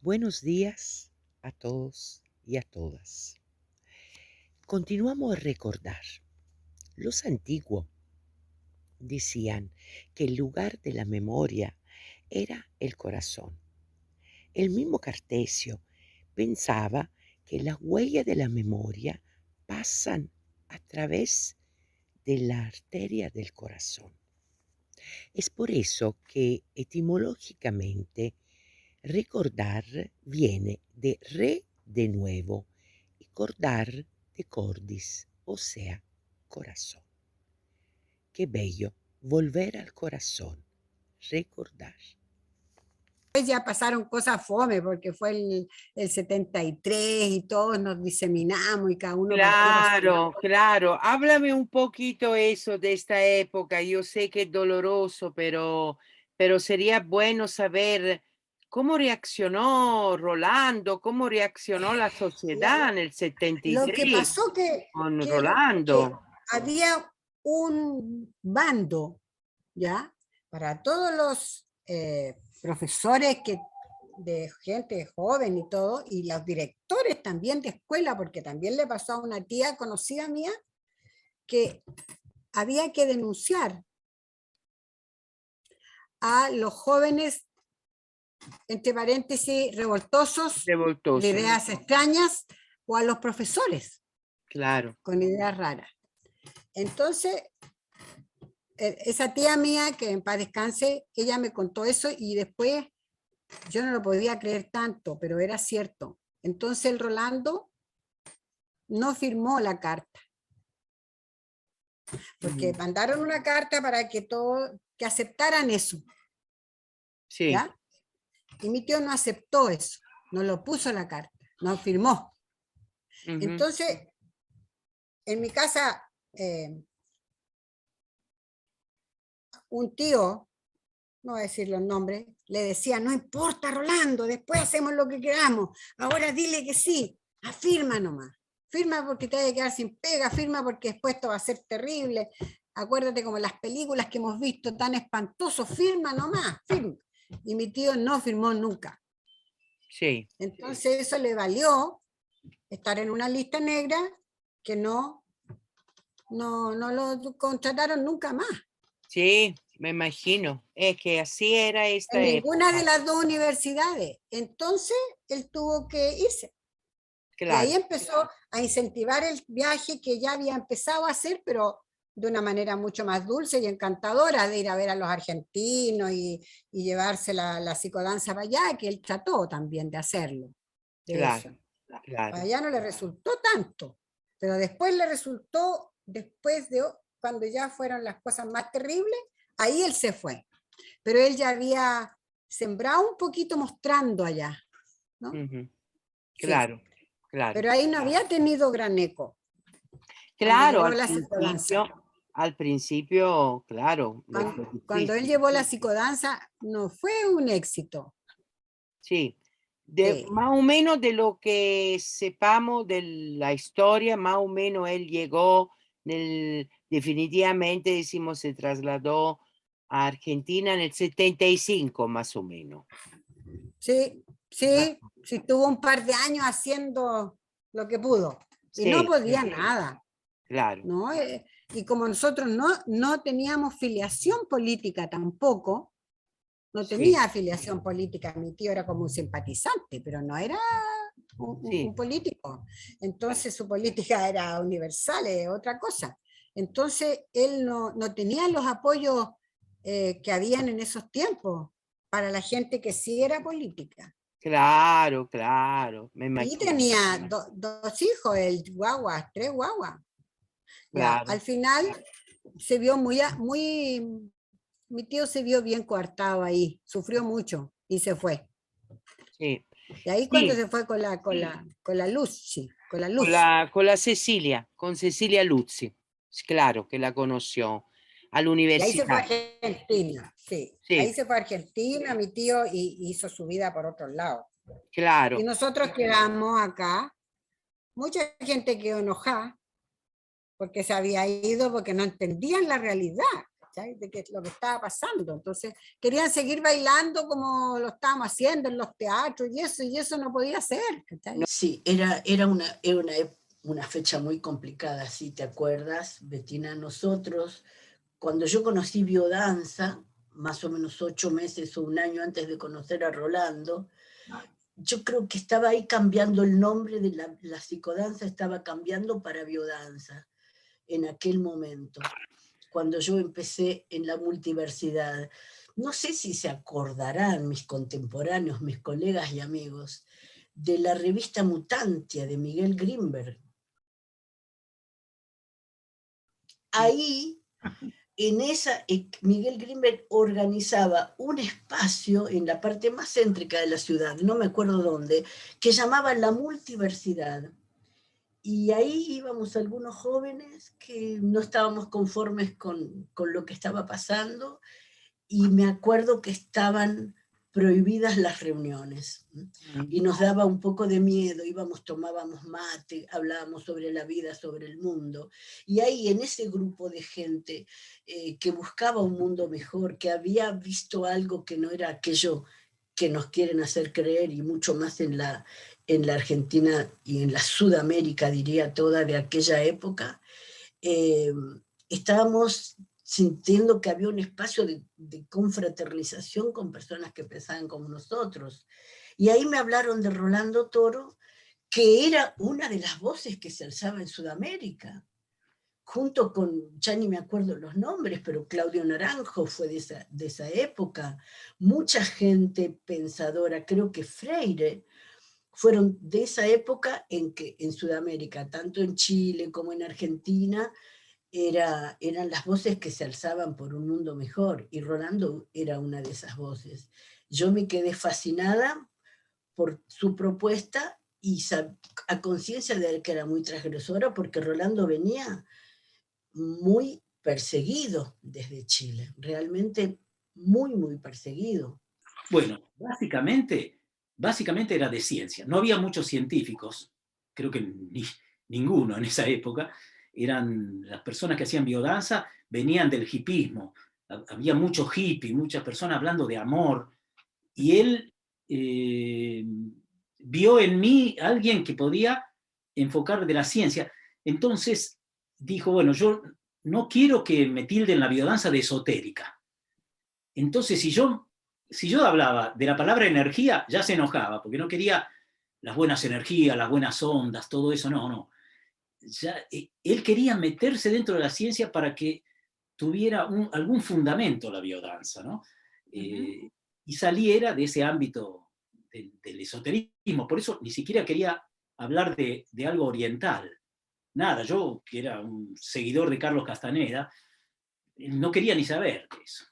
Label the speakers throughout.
Speaker 1: Buenos días a todos y a todas. Continuamos a recordar. Los antiguos decían que el lugar de la memoria era el corazón. El mismo Cartesio pensaba que las huellas de la memoria pasan a través de la arteria del corazón. Es por eso que etimológicamente recordar viene de re de nuevo y cordar de cordis, o sea, corazón. Qué bello volver al corazón, recordar.
Speaker 2: Ya pasaron cosas fome, porque fue el 73 y todos nos diseminamos y cada uno partió para su lado.
Speaker 1: Claro. Háblame un poquito eso de esta época. Yo sé que es doloroso, pero sería bueno saber cómo reaccionó Rolando, cómo reaccionó la sociedad en el
Speaker 2: Lo que
Speaker 1: 73
Speaker 2: pasó
Speaker 1: con
Speaker 2: que
Speaker 1: Rolando.
Speaker 2: había un bando, ¿ya? Para todos los profesores de gente joven y todo, y los directores también de escuela, porque también le pasó a una tía conocida mía, que había que denunciar a los jóvenes, entre paréntesis, revoltosos, de
Speaker 1: Revoltoso,
Speaker 2: ideas extrañas, o a los profesores
Speaker 1: claro.
Speaker 2: con ideas raras. Entonces, esa tía mía, que en paz descanse, ella me contó eso y después yo no lo podía creer tanto, pero era cierto. Entonces el Rolando no firmó la carta, porque mandaron una carta para que aceptaran eso,
Speaker 1: Sí.
Speaker 2: ¿ya? Y mi tío no aceptó eso, no lo puso en la carta, no firmó. Entonces, en mi casa, un tío, no voy a decir los nombres, le decía, no importa, Rolando, después hacemos lo que queramos, ahora dile que sí, afirma nomás, firma porque te vas a quedar sin pega, firma porque después esto va a ser terrible, acuérdate como las películas que hemos visto tan espantosos, firma nomás, firma. Y mi tío no firmó nunca.
Speaker 1: Sí.
Speaker 2: Entonces eso le valió estar en una lista negra que no lo contrataron nunca más.
Speaker 1: Sí, me imagino. Es que así era esta
Speaker 2: En ninguna de
Speaker 1: época.
Speaker 2: las dos universidades. Entonces él tuvo que irse. Y ahí
Speaker 1: Claro,
Speaker 2: empezó a incentivar el viaje que ya había empezado a hacer, pero de una manera mucho más dulce y encantadora, de ir a ver a los argentinos y llevarse la psicodanza para allá, que él trató también de hacerlo, de eso.
Speaker 1: claro,
Speaker 2: Para
Speaker 1: claro.
Speaker 2: allá no le resultó tanto, pero después le resultó, después de cuando ya fueron las cosas más terribles, ahí él se fue. Pero él ya había sembrado un poquito mostrando allá, ¿no? Sí.
Speaker 1: Claro, claro.
Speaker 2: Pero ahí no había tenido gran eco cuando
Speaker 1: Claro,
Speaker 2: llevó la psicodanza.
Speaker 1: al principio, claro, le fue
Speaker 2: Cuando él
Speaker 1: difícil.
Speaker 2: llevó la psicodanza, no fue un éxito.
Speaker 1: Sí, de
Speaker 2: Sí.
Speaker 1: más o menos de lo que sepamos de la historia, más o menos él llegó, definitivamente decimos, se trasladó a Argentina en el 75, más o menos.
Speaker 2: Sí, sí, sí, tuvo un par de años haciendo lo que pudo. Y no
Speaker 1: Sí,
Speaker 2: podía nada,
Speaker 1: claro.
Speaker 2: ¿no? Y como nosotros no teníamos filiación política tampoco, no
Speaker 1: Sí,
Speaker 2: tenía afiliación política, mi tío era como un simpatizante, pero no era
Speaker 1: sí,
Speaker 2: un político. Entonces su política era universal, es otra cosa. Entonces él no tenía los apoyos que habían en esos tiempos para la gente que sí era política.
Speaker 1: claro, claro, me
Speaker 2: Y
Speaker 1: imagino,
Speaker 2: tenía dos hijos, el guagua, tres guaguas. Ya,
Speaker 1: claro,
Speaker 2: al final se vio mi tío se vio bien coartado ahí, sufrió mucho y se fue.
Speaker 1: sí,
Speaker 2: Y ahí cuando
Speaker 1: sí,
Speaker 2: se fue con la luz, sí, con la luz.
Speaker 1: con la Cecilia, con Cecilia Luzzi, claro, que la conoció
Speaker 2: Y ahí se fue a
Speaker 1: all'università.
Speaker 2: Argentina, sí. Ahí
Speaker 1: Sí,
Speaker 2: se fue a Argentina, mi tío, y hizo su vida por otro lado. Y
Speaker 1: claro,
Speaker 2: nosotros quedamos acá. Mucha gente quedó enojada porque se había ido, porque no entendían la realidad. ¿cachai? De lo que estaba pasando. Entonces querían seguir bailando como lo estábamos haciendo en los teatros y eso no podía ser, ¿cachai?
Speaker 3: Sí, una fecha muy complicada, si te acuerdas, Bettina. Nosotros, cuando yo conocí biodanza, más o menos 8 meses o un año antes de conocer a Rolando, yo creo que estaba ahí cambiando el nombre de la psicodanza, estaba cambiando para biodanza en aquel momento, cuando yo empecé en la multiversidad. No sé si se acordarán mis contemporáneos, mis colegas y amigos, de la revista Mutantia de Miguel Grimberg. Ahí, Miguel Grimberg organizaba un espacio en la parte más céntrica de la ciudad, no me acuerdo dónde, que llamaba La Multiversidad. Y ahí íbamos algunos jóvenes que no estábamos conformes con lo que estaba pasando, y me acuerdo que estaban prohibidas las reuniones, y nos daba un poco de miedo, tomábamos mate, hablábamos sobre la vida, sobre el mundo, y ahí en ese grupo de gente que buscaba un mundo mejor, que había visto algo que no era aquello que nos quieren hacer creer, y mucho más en la Argentina y en la Sudamérica, diría toda, de aquella época, estábamos sintiendo que había un espacio de confraternización con personas que pensaban como nosotros. Y ahí me hablaron de Rolando Toro, que era una de las voces que se alzaba en Sudamérica, junto con, ya ni me acuerdo los nombres, pero Claudio Naranjo fue de esa época, mucha gente pensadora, creo que Freire, fueron de esa época en que en Sudamérica, tanto en Chile como en Argentina, eran las voces que se alzaban por un mundo mejor, y Rolando era una de esas voces. Yo me quedé fascinada por su propuesta, y a conciencia de que era muy transgresora, porque Rolando venía muy perseguido desde Chile, realmente muy, muy perseguido.
Speaker 4: Bueno, básicamente era de ciencia. No había muchos científicos, creo que ninguno en esa época. Eran las personas que hacían biodanza, venían del hipismo. Había mucho hippie, muchas personas hablando de amor. Y él vio en mí a alguien que podía enfocar de la ciencia. Entonces dijo, bueno, yo no quiero que me tilden la biodanza de esotérica. Entonces, si yo hablaba de la palabra energía, ya se enojaba, porque no quería las buenas energías, las buenas ondas, todo eso, no. Ya, él quería meterse dentro de la ciencia para que tuviera algún fundamento la biodanza, ¿no? Y saliera de ese ámbito del esoterismo. Por eso ni siquiera quería hablar de algo oriental. Nada, yo, que era un seguidor de Carlos Castaneda, no quería ni saber de eso.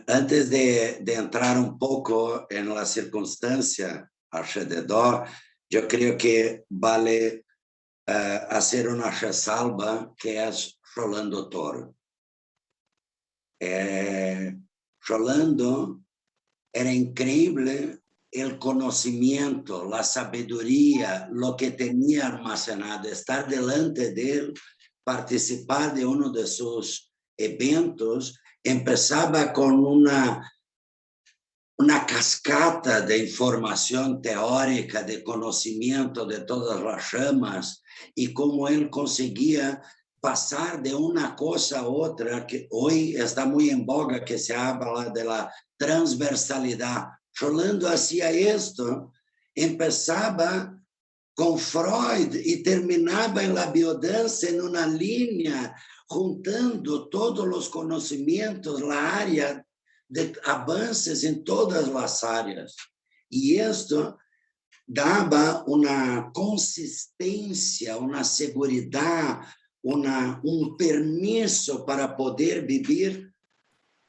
Speaker 5: Antes de entrar un poco en la circunstancia alrededor, yo creo que vale hacer una resalva, que es Rolando Toro. Rolando era increíble el conocimiento, la sabiduría, lo que tenía almacenado, estar delante de él, participar de uno de sus eventos. Empezaba con una cascata de información teórica, de conocimiento de todas las ramas, y cómo él conseguía pasar de una cosa a otra, que hoy está muy en boga, que se habla de la transversalidad. Rolando hacía esto, empezaba con Freud y terminaba en la biodanza en una línea, juntando todos los conocimientos, la área de avances en todas las áreas. Y esto daba una consistencia, una seguridad, un permiso para poder vivir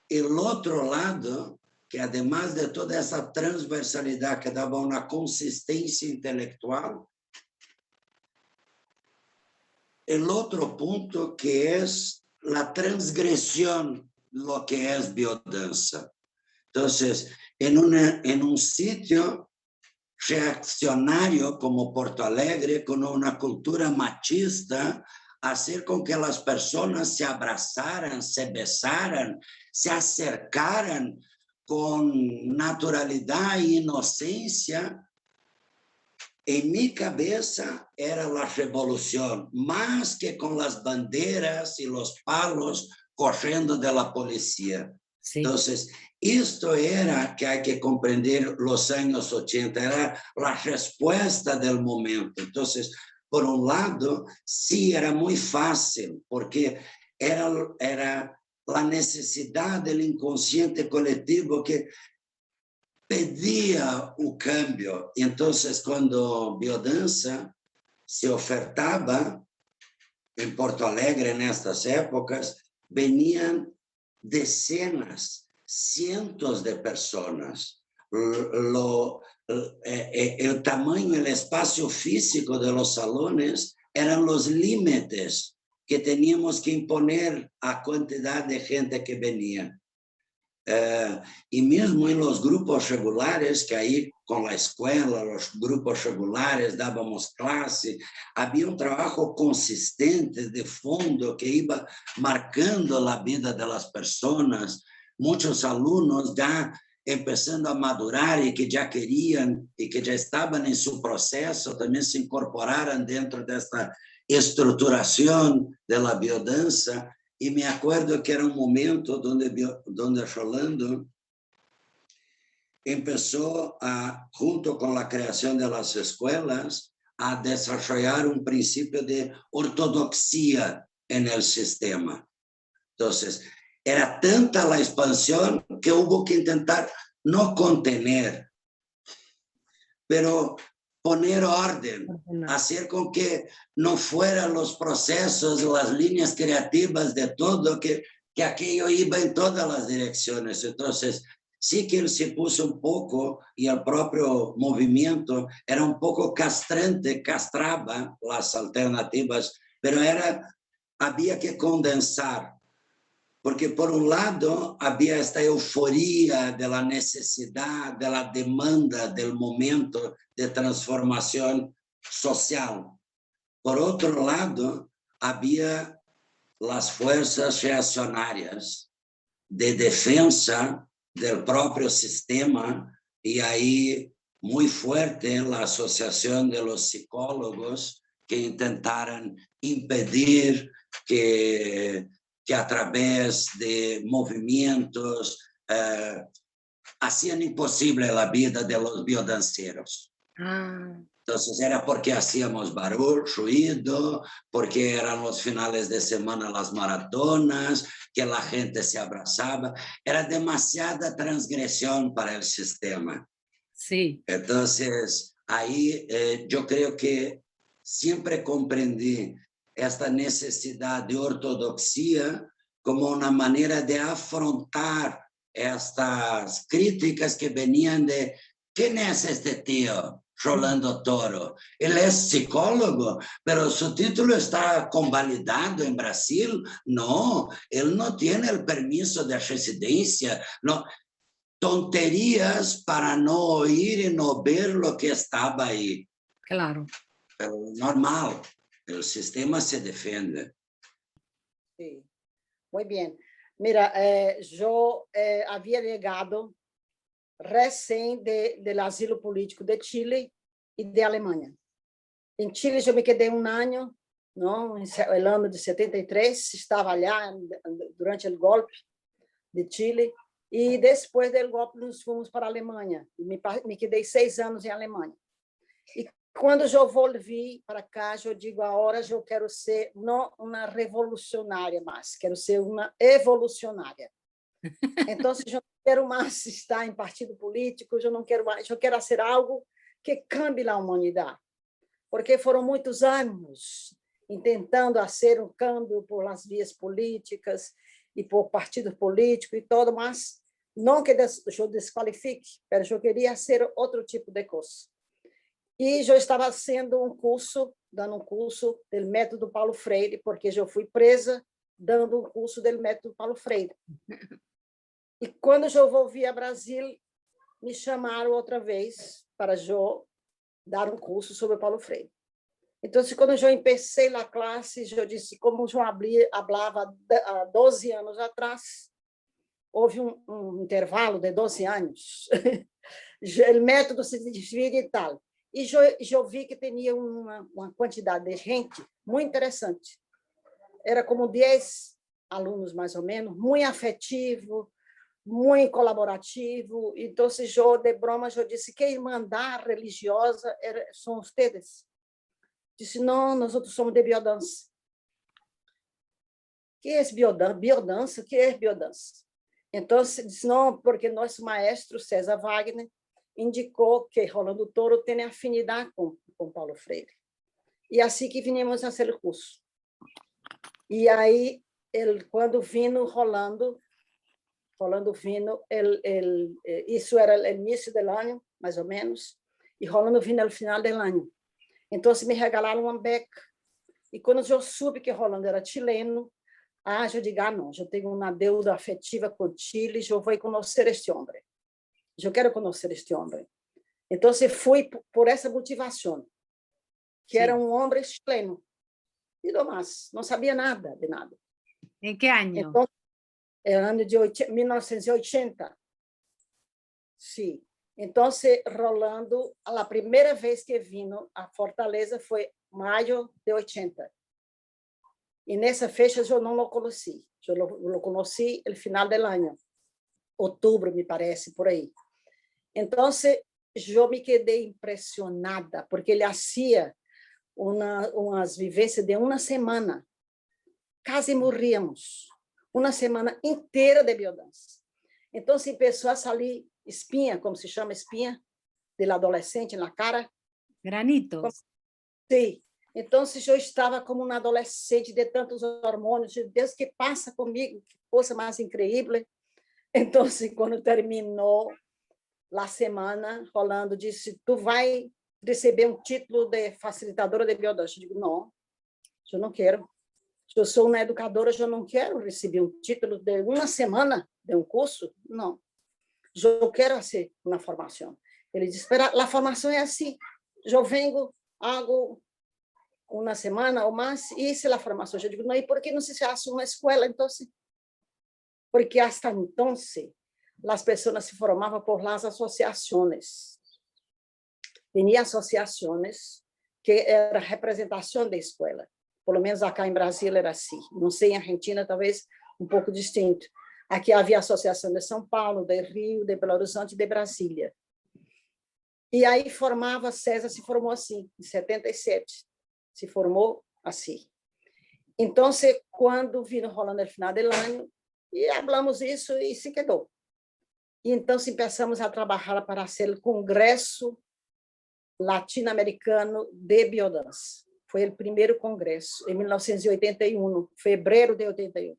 Speaker 5: el otro lado, que además de toda esa transversalidad que daba una consistencia intelectual, el otro punto, que es la transgresión, lo que es biodanza. Entonces, en un sitio reaccionario como Porto Alegre, con una cultura machista, hacer con que las personas se abrazaran, se besaran, se acercaran con naturalidad e inocencia. En mi cabeza era la revolución, más que con las banderas y los palos corriendo de la policía.
Speaker 1: Sí.
Speaker 5: Entonces, esto era que hay que comprender los años 80, era la respuesta del momento. Entonces, por un lado, sí, era muy fácil, porque era la necesidad del inconsciente colectivo que pedía o cambio. Entonces, cuando biodanza se ofertaba en Porto Alegre en estas épocas, venían decenas, cientos de personas. El tamaño, el espacio físico de los salones eran los límites que teníamos que imponer a cantidad de gente que venía. Y mismo en los grupos regulares, que ahí con la escuela, los grupos regulares, dábamos clase, había un trabajo consistente de fondo que iba marcando la vida de las personas. Muchos alumnos ya empezando a madurar y que ya querían y que ya estaban en su proceso, también se incorporaran dentro de esta estructuración de la biodanza. Y me acuerdo que era un momento donde Rolando empezó, junto con la creación de las escuelas, a desarrollar un principio de ortodoxia en el sistema. Entonces, era tanta la expansión que hubo que intentar no contener, pero poner orden, hacer con que no fueran los procesos, las líneas creativas de todo, que aquello iba en todas las direcciones. Entonces, sí que él se puso un poco, y el propio movimiento era un poco castrante, castraba las alternativas, pero había que condensar. Porque, por un lado, había esta euforia de la necesidad, de la demanda del momento de transformación social. Por otro lado, había las fuerzas reaccionarias de defensa del propio sistema, y ahí muy fuerte la asociación de los psicólogos que intentaran impedir que a través de movimientos hacían imposible la vida de los biodanceros. Entonces era porque hacíamos barullo, ruido, porque eran los finales de semana las maratonas, que la gente se abrazaba. Era demasiada transgresión para el sistema.
Speaker 1: Sí.
Speaker 5: Entonces, ahí yo creo que siempre comprendí esta necesidad de ortodoxia como una manera de afrontar estas críticas que venían de ¿quién es este tío? Rolando Toro. Él es psicólogo, pero su título está convalidado en Brasil. No, él no tiene el permiso de residencia. No, tonterías para no oír y no ver lo que estaba ahí.
Speaker 1: Claro.
Speaker 5: Pero normal, el sistema se defiende.
Speaker 2: Sí, muy bien. Mira, yo había llegado recién del asilo político de Chile y de Alemania. En Chile yo me quedé un año, ¿no? El año de 73, estaba allá durante el golpe de Chile, y después del golpe nos fomos para a Alemanha. Me quedei 6 anos em Alemanha. E quando eu volvi para cá, eu digo, agora eu quero ser não uma revolucionária mais, quero ser uma evolucionária. Então, eu não quero mais estar em partido político, eu não quero mais, eu quero fazer algo que cambie a humanidade. Porque foram muitos anos tentando fazer um câmbio por as vias políticas e por partido político e todo, mas não que eu desqualifique, mas eu queria ser outro tipo de coisa. E eu estava dando um curso do método Paulo Freire, porque eu fui presa dando um curso do método Paulo Freire. E quando eu volvi a Brasil, me chamaram outra vez para eu dar um curso sobre Paulo Freire.
Speaker 6: Então, quando eu empecei a classe, eu disse, como eu falava há 12 anos atrás, houve um intervalo de 12 anos, o método se divide e tal. E eu vi que tinha uma quantidade de gente muito interessante. Era como 10 alunos, mais ou menos, muito afetivo, muito colaborativo. Então, eu, de broma, eu disse que a irmandade religiosa são vocês. Disse, não, nós outros somos de biodança. Que é biodança? Biodança? O que é biodança? Então, disse, não, porque nosso maestro, César Wagner, indicou que Rolando Toro tem afinidade com Paulo Freire. E assim que viemos a fazer o curso. E aí, quando vino Rolando vino, isso era o início do ano, mais ou menos, e Rolando vino no final do ano. Então, me regalaram uma beca. E quando eu soube que Rolando era chileno, eu digo, não, eu tenho uma deuda afetiva com Chile, eu vou conhecer este homem. Eu quero conhecer este homem. Então, fui por essa motivação, que era um homem chileno. E não mais, não sabia nada de nada.
Speaker 2: ¿En qué año?
Speaker 6: Então, era ano de 1980. Sim. Então, Rolando, a primeira vez que vino a Fortaleza foi maio de 80. E nessa fecha eu não o conheci. Eu o conheci no final do ano, outubro, me parece, por aí. Então, eu me quedei impressionada, porque ele fazia umas vivências de uma semana. Quase morríamos. Uma semana inteira de biodança. Então, se pessoas ali, espinha, como se chama espinha, do adolescente na cara.
Speaker 2: Granitos.
Speaker 6: Sim. Então, eu estava como uma adolescente de tantos hormônios, de Deus, que passa comigo, que coisa mais incrível. Então, quando terminou a semana, Rolando disse, tu vai receber um título de facilitadora de biodança. Eu digo, não, eu não quero. Eu sou uma educadora, eu não quero receber um título de uma semana de um curso. Não. Eu quero fazer uma formação. Ele disse, espera, a formação é assim. Eu venho, hago uma semana ou mais, e isso é a formação. Eu digo, não, e por que não se faz uma escola, então? Porque hasta então, as pessoas se formavam por las associações. Tinha associações que era representação da escola. Pelo menos acá em Brasília era assim. Não sei, em Argentina talvez um pouco distinto. Aqui havia a Associação de São Paulo, de Rio, de Belo Horizonte e de Brasília. E aí César se formou assim, em 77. Se formou assim. Então, quando vino Rolando no final do ano, e falamos isso e se quedou. E então, começamos a trabalhar para ser o Congresso Latino-Americano de Biodança. Foi o primeiro congresso, em 1981, fevereiro de 81.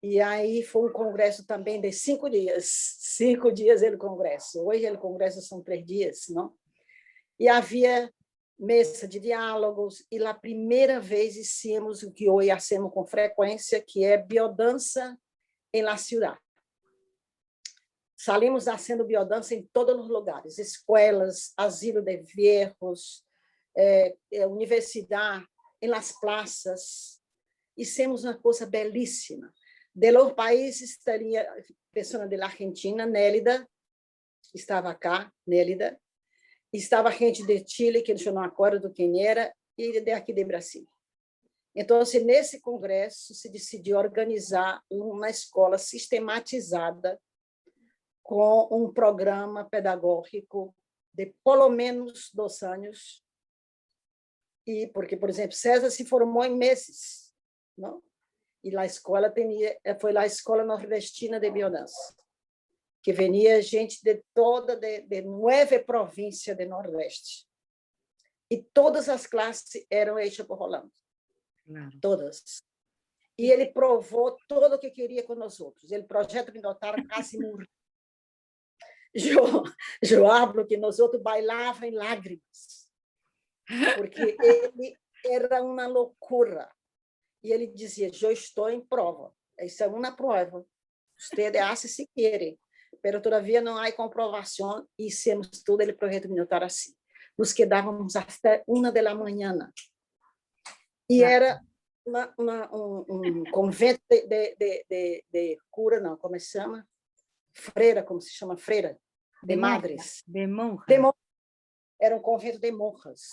Speaker 6: E aí foi um congresso também de 5 dias. 5 dias o congresso. Hoje o congresso são 3 dias, não? E havia mesa de diálogos, e a primeira vez hicimos o que hoje hacemos com frequência, que é biodança em la ciudad. Salimos fazendo biodança em todos os lugares, escolas, asilo de viejos, universidade, em las praças. Hicimos uma coisa belíssima. De los países estaria pessoa da Argentina, Nélida, estava cá, Nélida. Estava gente de Chile, que eu não acordo quem era, e de aqui de Brasília. Então, nesse congresso, se decidiu organizar uma escola sistematizada com um programa pedagógico de pelo menos 2 anos. E porque, por exemplo, César se formou em meses, não? E a escola foi a Escola Nordestina de Biodança, que venia gente de 9 províncias do Nordeste. E todas as classes eram hechas por Rolando.
Speaker 2: Claro.
Speaker 6: Todas. E ele provou tudo o que queria com nós outros. Ele projeto Minotauro quase morreu. Eu hablo que nós outros bailavam em lágrimas, porque ele era uma loucura. E ele dizia, eu estou em prova. Isso é uma prova. Você hace se quer, mas todavia não há comprovação, e hicimos todo o projeto Minotauro assim. nos quedávamos até 1 da manhã. E era um convento de cura, não, como se chama? Freira, como se chama? Freira, de madres.
Speaker 7: De monjas.
Speaker 6: Era um convento de monjas.